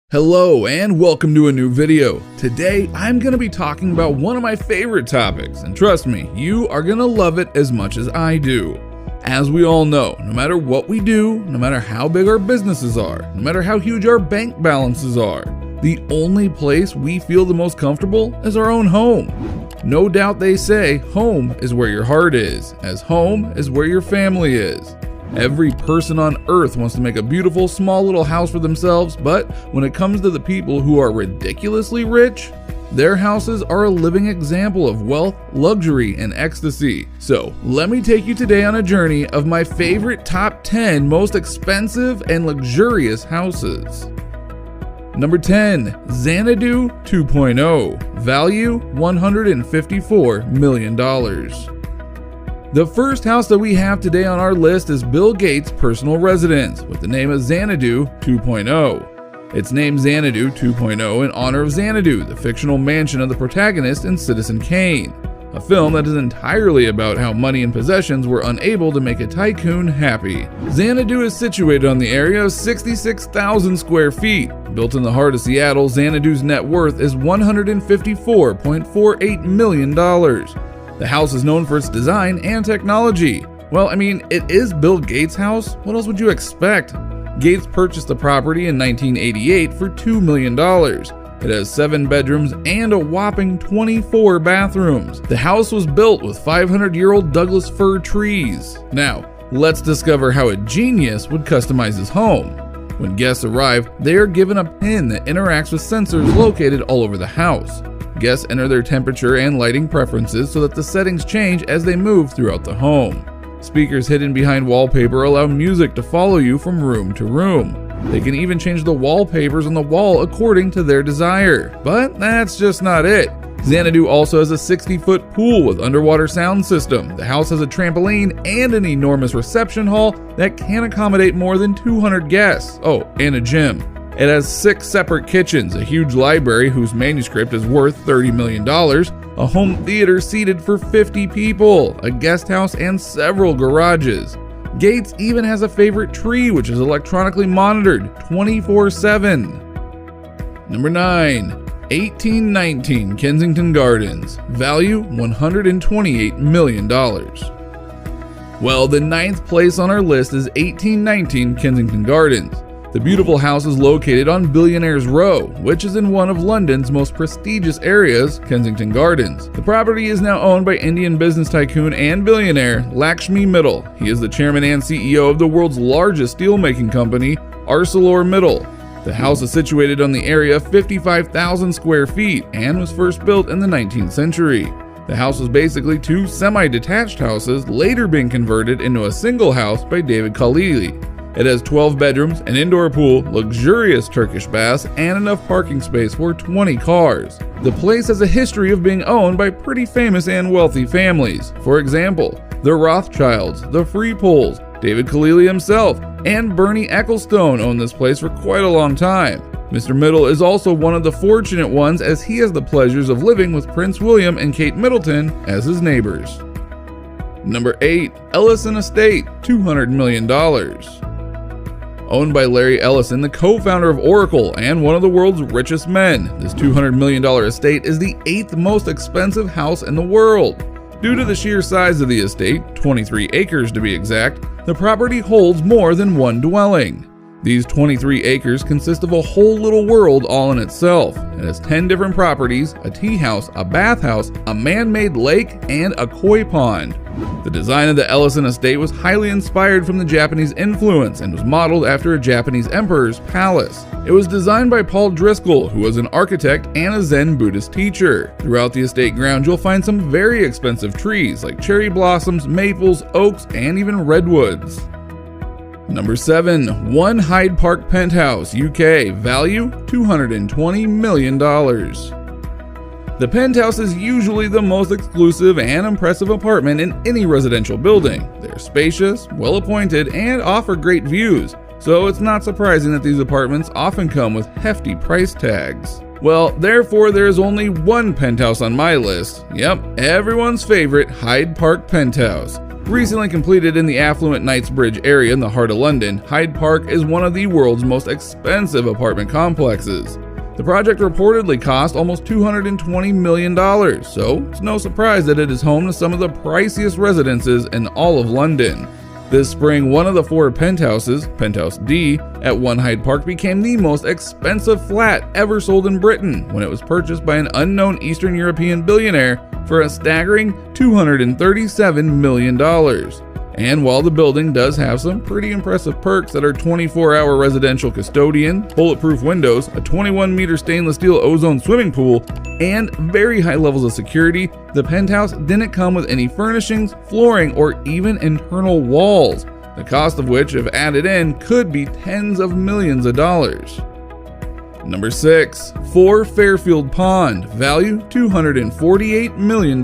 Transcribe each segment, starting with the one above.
Hello and welcome to a new video. Today I'm going to be talking about one of my favorite topics, and trust me, you are going to love it as much as I do. As we all know, no matter what we do, no matter how big our businesses are, no matter how huge our bank balances are, the only place we feel the most comfortable is our own home. No doubt they say home is where your heart is, as home is where your family is. Every person on earth wants to make a beautiful small little house for themselves, but when it comes to the people who are ridiculously rich, their houses are a living example of wealth, luxury, and ecstasy. So let me take you today on a journey of my favorite top 10 most expensive and luxurious houses. Number 10, Xanadu 2.0, value $154 million. The first house that we have today on our list is Bill Gates' personal residence with the name of Xanadu 2.0. It's named Xanadu 2.0 in honor of Xanadu, the fictional mansion of the protagonist in Citizen Kane, a film that is entirely about how money and possessions were unable to make a tycoon happy. Xanadu is situated on the area of 66,000 square feet. Built in the heart of Seattle, Xanadu's net worth is $154.48 million. The house is known for its design and technology. Well, it is Bill Gates' house. What else would you expect? Gates purchased the property in 1988 for $2 million. It has 7 bedrooms and a whopping 24 bathrooms. The house was built with 500-year-old Douglas fir trees. Now, let's discover how a genius would customize his home. When guests arrive, they are given a pin that interacts with sensors located all over the house. Guests enter their temperature and lighting preferences so that the settings change as they move throughout the home. Speakers hidden behind wallpaper allow music to follow you from room to room. They can even change the wallpapers on the wall according to their desire. But that's just not it. Xanadu also has a 60-foot pool with underwater sound system. The house has a trampoline and an enormous reception hall that can accommodate more than 200 guests. Oh, and a gym. It has 6 separate kitchens, a huge library whose manuscript is worth $30 million, a home theater seated for 50 people, a guest house, and several garages. Gates even has a favorite tree which is electronically monitored 24/7. Number 9, 1819 Kensington Gardens, value $128 million. Well, the 9th place on our list is 1819 Kensington Gardens. The beautiful house is located on Billionaires Row, which is in one of London's most prestigious areas, Kensington Gardens. The property is now owned by Indian business tycoon and billionaire Lakshmi Mittal. He is the chairman and CEO of the world's largest steelmaking company, ArcelorMittal. The house is situated on the area of 55,000 square feet and was first built in the 19th century. The house was basically 2 semi-detached houses, later being converted into a single house by David Khalili. It has 12 bedrooms, an indoor pool, luxurious Turkish baths, and enough parking space for 20 cars. The place has a history of being owned by pretty famous and wealthy families. For example, the Rothschilds, the Freepoles, David Khalili himself, and Bernie Ecclestone owned this place for quite a long time. Mr. Mittal is also one of the fortunate ones as he has the pleasures of living with Prince William and Kate Middleton as his neighbors. Number 8, Ellison Estate, $200 million. Owned by Larry Ellison, the co-founder of Oracle and one of the world's richest men, this $200 million estate is the 8th most expensive house in the world. Due to the sheer size of the estate, 23 acres to be exact, the property holds more than one dwelling. These 23 acres consist of a whole little world all in itself. It has 10 different properties, a tea house, a bathhouse, a man-made lake, and a koi pond. The design of the Ellison estate was highly inspired from the Japanese influence and was modeled after a Japanese emperor's palace. It was designed by Paul Driscoll, who was an architect and a Zen Buddhist teacher. Throughout the estate grounds, you'll find some very expensive trees like cherry blossoms, maples, oaks, and even redwoods. Number 7, 1 Hyde Park Penthouse, UK, value $220 million. The penthouse is usually the most exclusive and impressive apartment in any residential building. They're spacious, well-appointed, and offer great views, so it's not surprising that these apartments often come with hefty price tags. Well, therefore there's only one penthouse on my list. Yep, everyone's favorite Hyde Park Penthouse. Recently completed in the affluent Knightsbridge area in the heart of London, Hyde Park is one of the world's most expensive apartment complexes. The project reportedly cost almost $220 million, so it's no surprise that it is home to some of the priciest residences in all of London. This spring, one of the 4 penthouses, Penthouse D, at One Hyde Park became the most expensive flat ever sold in Britain when it was purchased by an unknown Eastern European billionaire for a staggering $237 million. And while the building does have some pretty impressive perks that are 24-hour residential custodian, bulletproof windows, a 21-meter stainless steel ozone swimming pool, and very high levels of security, the penthouse didn't come with any furnishings, flooring, or even internal walls, the cost of which, if added in, could be tens of millions of dollars. Number 6. 4 Fairfield Pond, value $248 million.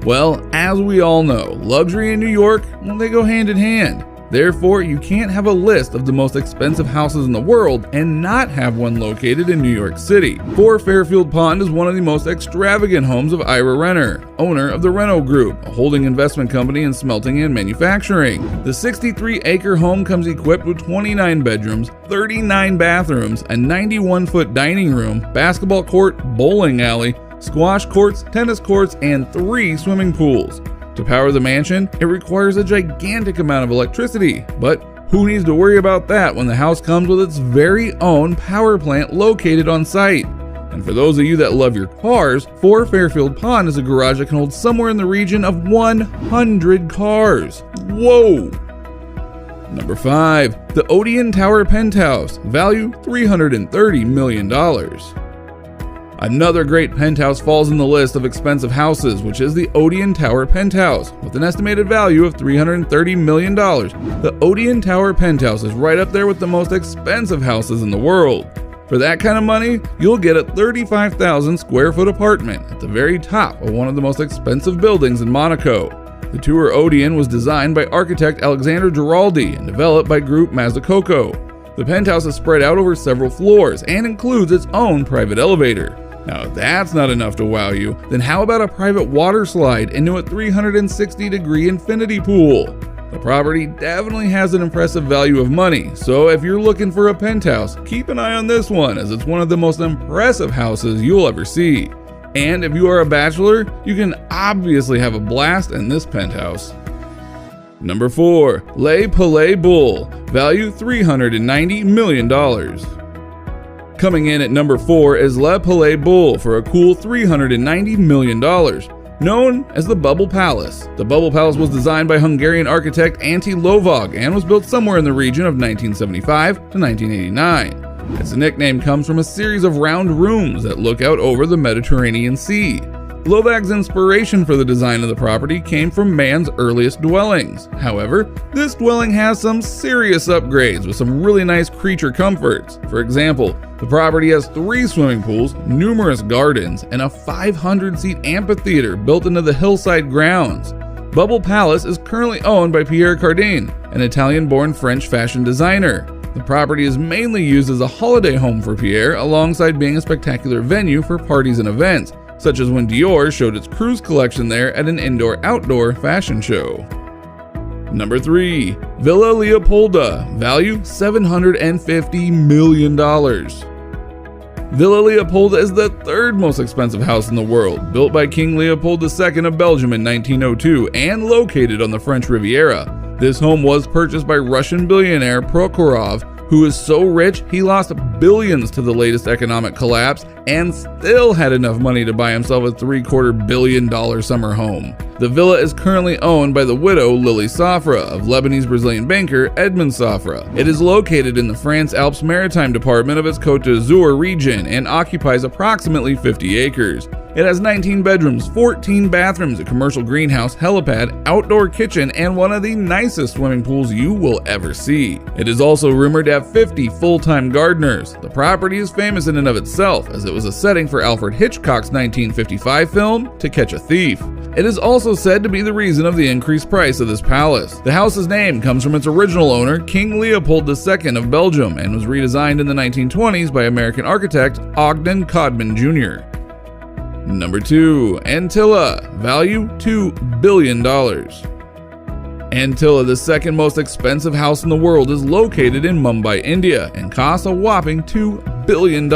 Well, as we all know, luxury in New York, they go hand in hand. Therefore, you can't have a list of the most expensive houses in the world and not have one located in New York City. 4 Fairfield Pond is one of the most extravagant homes of Ira Renner, owner of the Renno Group, a holding investment company in smelting and manufacturing. The 63-acre home comes equipped with 29 bedrooms, 39 bathrooms, a 91-foot dining room, basketball court, bowling alley, squash courts, tennis courts, and 3 swimming pools. To power the mansion, it requires a gigantic amount of electricity, but who needs to worry about that when the house comes with its very own power plant located on site? And for those of you that love your cars, 4 Fairfield Pond is a garage that can hold somewhere in the region of 100 cars. Whoa! Number 5. The Odeon Tower Penthouse, value $330 million. Another great penthouse falls in the list of expensive houses, which is the Odeon Tower Penthouse, with an estimated value of $330 million. The Odeon Tower Penthouse is right up there with the most expensive houses in the world. For that kind of money, you'll get a 35,000 square foot apartment at the very top of one of the most expensive buildings in Monaco. The Tower Odeon was designed by architect Alexander Giraldi and developed by Groupe Mazzucato. The penthouse is spread out over several floors and includes its own private elevator. Now, if that's not enough to wow you, then how about a private water slide into a 360-degree infinity pool? The property definitely has an impressive value of money, so if you're looking for a penthouse, keep an eye on this one, as it's one of the most impressive houses you'll ever see. And if you are a bachelor, you can obviously have a blast in this penthouse. Number 4. Le Palais Bull, value $390 million. Coming in at number 4 is Le Palais Bull for a cool $390 million. Known as the Bubble Palace. The Bubble Palace was designed by Hungarian architect Antti Lovag and was built somewhere in the region of 1975 to 1989. Its nickname comes from a series of round rooms that look out over the Mediterranean Sea. Lovag's inspiration for the design of the property came from man's earliest dwellings. However, this dwelling has some serious upgrades with some really nice creature comforts. For example, the property has 3 swimming pools, numerous gardens, and a 500-seat amphitheater built into the hillside grounds. Bubble Palace is currently owned by Pierre Cardin, an Italian-born French fashion designer. The property is mainly used as a holiday home for Pierre, alongside being a spectacular venue for parties and events, such as when Dior showed its cruise collection there at an indoor-outdoor fashion show. Number 3. Villa Leopolda, value $750 million. Villa Leopolda is the 3rd most expensive house in the world, built by King Leopold II of Belgium in 1902 and located on the French Riviera. This home was purchased by Russian billionaire Prokhorov, who is so rich he lost billions to the latest economic collapse and still had enough money to buy himself a $750 million summer home. The villa is currently owned by the widow Lily Safra of Lebanese-Brazilian banker Edmond Safra. It is located in the France Alps Maritime department of its Côte d'Azur region and occupies approximately 50 acres. It has 19 bedrooms, 14 bathrooms, a commercial greenhouse, helipad, outdoor kitchen, and one of the nicest swimming pools you will ever see. It is also rumored to have 50 full-time gardeners. The property is famous in and of itself, as it was a setting for Alfred Hitchcock's 1955 film, To Catch a Thief. It is also said to be the reason of the increased price of this palace. The house's name comes from its original owner, King Leopold II of Belgium, and was redesigned in the 1920s by American architect Ogden Codman Jr. Number 2. Antilla, value $2 billion. Antilla, the second most expensive house in the world, is located in Mumbai, India, and costs a whopping $2 billion.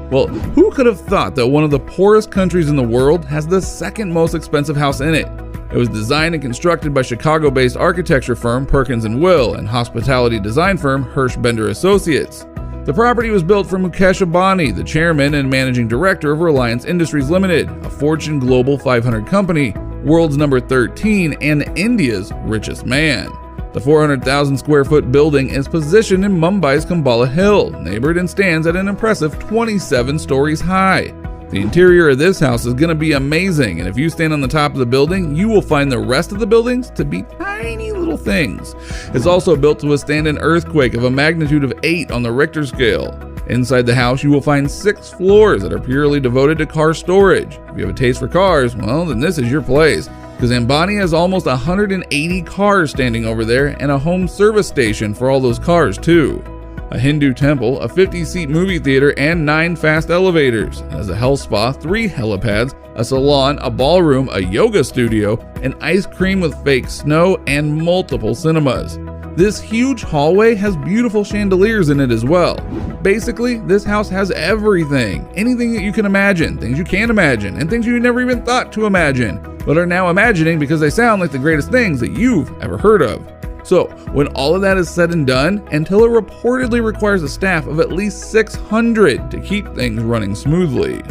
Well, who could have thought that one of the poorest countries in the world has the second most expensive house in it? It was designed and constructed by Chicago-based architecture firm Perkins & Will and hospitality design firm Hirsch Bender Associates. The property was built for Mukesh Ambani, the chairman and managing director of Reliance Industries Limited, a Fortune Global 500 company, world's number 13, and India's richest man. The 400,000 square foot building is positioned in Mumbai's Khambala Hill, neighbored and stands at an impressive 27 stories high. The interior of this house is going to be amazing, and if you stand on the top of the building, you will find the rest of the buildings to be tiny little things. It's also built to withstand an earthquake of a magnitude of 8 on the Richter scale. Inside the house, you will find 6 floors that are purely devoted to car storage. If you have a taste for cars, well, then this is your place, because Ambani has almost 180 cars standing over there and a home service station for all those cars too. A Hindu temple, a 50-seat movie theater, and 9 fast elevators. It has a health spa, 3 helipads, a salon, a ballroom, a yoga studio, an ice cream with fake snow, and multiple cinemas. This huge hallway has beautiful chandeliers in it as well. Basically, this house has everything. Anything that you can imagine, things you can't imagine, and things you never even thought to imagine, but are now imagining because they sound like the greatest things that you've ever heard of. So, when all of that is said and done, Antilla reportedly requires a staff of at least 600 to keep things running smoothly.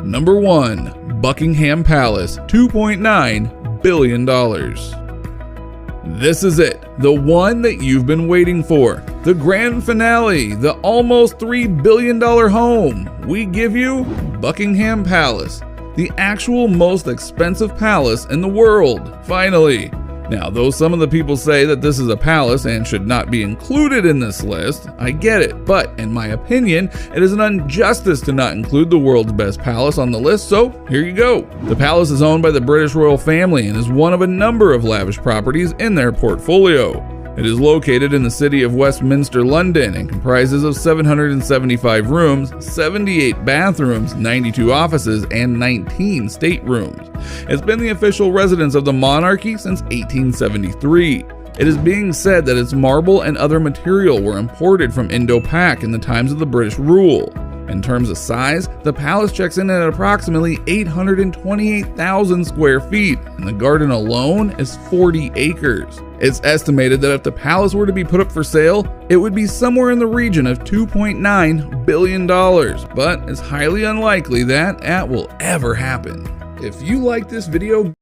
Number 1. Buckingham Palace, $2.9 billion. This is it, the one that you've been waiting for. The grand finale, the almost $3 billion home. We give you Buckingham Palace, the actual most expensive palace in the world, finally. Now, though some of the people say that this is a palace and should not be included in this list, I get it, but in my opinion, it is an injustice to not include the world's best palace on the list, so here you go. The palace is owned by the British royal family and is one of a number of lavish properties in their portfolio. It is located in the city of Westminster, London, and comprises of 775 rooms, 78 bathrooms, 92 offices, and 19 staterooms. It's been the official residence of the monarchy since 1873. It is being said that its marble and other material were imported from Indo-Pak in the times of the British rule. In terms of size, the palace checks in at approximately 828,000 square feet, and the garden alone is 40 acres. It's estimated that if the palace were to be put up for sale, it would be somewhere in the region of $2.9 billion, but it's highly unlikely that will ever happen. If you like this video,